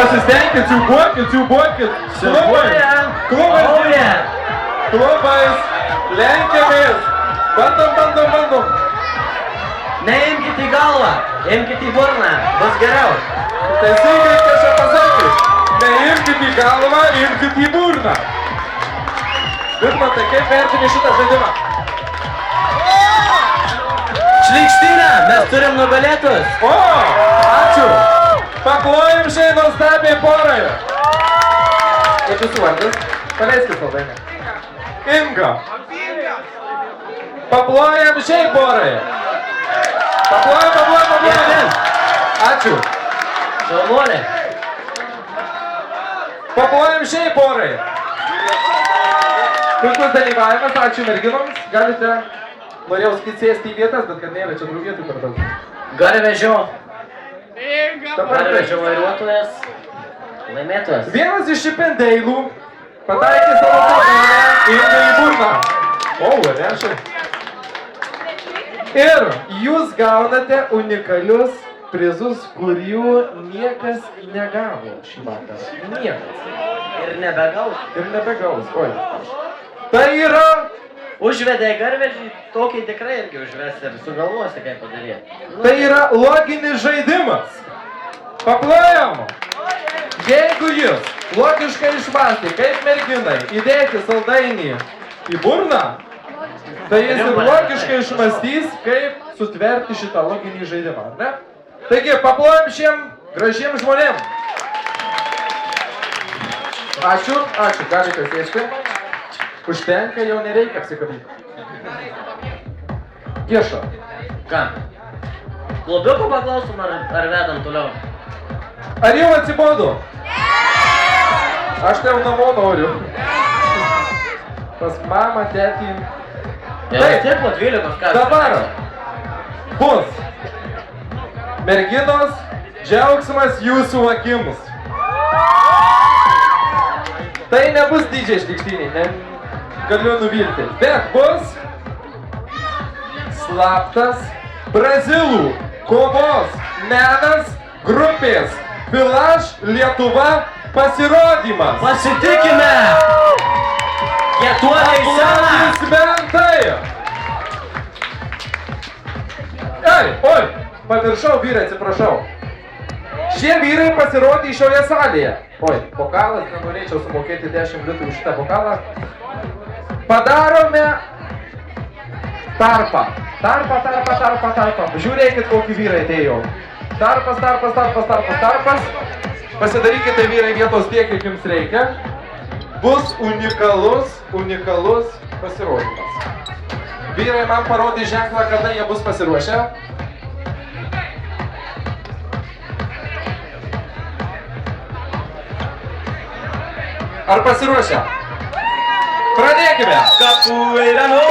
Pasistenkit, siūbuokit. Klubais. Lenkiamės. Bandom. Neimkit į galvą, imkit į burną, bus geriau. Teisingai, ką čia pasakė. Neimkit į galvą, imkit į burną. Vidmantai, kaip vertini šitą žaidimą? Šlykštynė, mes turim nugalėtus. O, ačiū. Paklojim šiai nuostabiai porai. Kaip jūsų vardas? Paleiskit saldainę. Inga. Paplojam šiai porai. Paplojam. Ačiū. Šaunuolė. Paplojam šiai porai. Puikus dalyvavimas, ačiū merginoms. Galite, norėjau sėsti į vietas, bet kad nėra čia vietų per daug. Garvežio vairuotojas, laimėtojas. Vienas iš šipendeilų pataikė savo komandą Ingai į burną. O, nešai. Ir jūs gaunate unikalius prizus, kurių niekas negavo šį vakarą. Niekas. Ir nebegaus. Oi. Tai yra... Užvedė garvežį, tokį tikrai irgi užves ir sugalvosi, kaip padaryti. Tai yra loginis žaidimas. Paplojam. Jeigu jūs logiškai išmąstė, kaip merginai įdėti saldainį į burną, tai jis ir logiškai išmąstys, kaip sutverti šitą loginį žaidimą, ar ne? Taigi, paplojam šiem gražiem žmonėm. Ačiū, galite sėsti. Užtenka, jau nereikia apsikabinti. Kieša. Ką? Klubiuko paklausom ar vedam toliau? Ar jau atsibodo? Aš tai jau namo noriu. Pas mamą, tetį. Taip, po 12 ką. Dabar bus merginos džiaugsmas jūsų akims. Tai nebus didžiai šlykštiniai, galiu nuvilti, bet bus slaptas brazilų kovos menas grupės Village Lietuva pasirodymas. Pasitikime! Kietuoliai sena! Aplodismentai! Oi, pamiršau vyrai, atsiprašau. Šie vyrai pasirodė šioje salėje. Oi, bokalas, nenorėčiau sumokėti 10 litų už šitą bokalą. Padarome tarpą. Tarpą. Žiūrėkit, kokį vyrai atėjo. Tarpas. Pasidarykite vyrai vietos tiek, kiek jums reikia. Bus unikalus pasirodymas. Vyrai man parodė ženklą, kada jie bus pasiruošę. Ar pasiruošę? Pradėkime! Capoeira no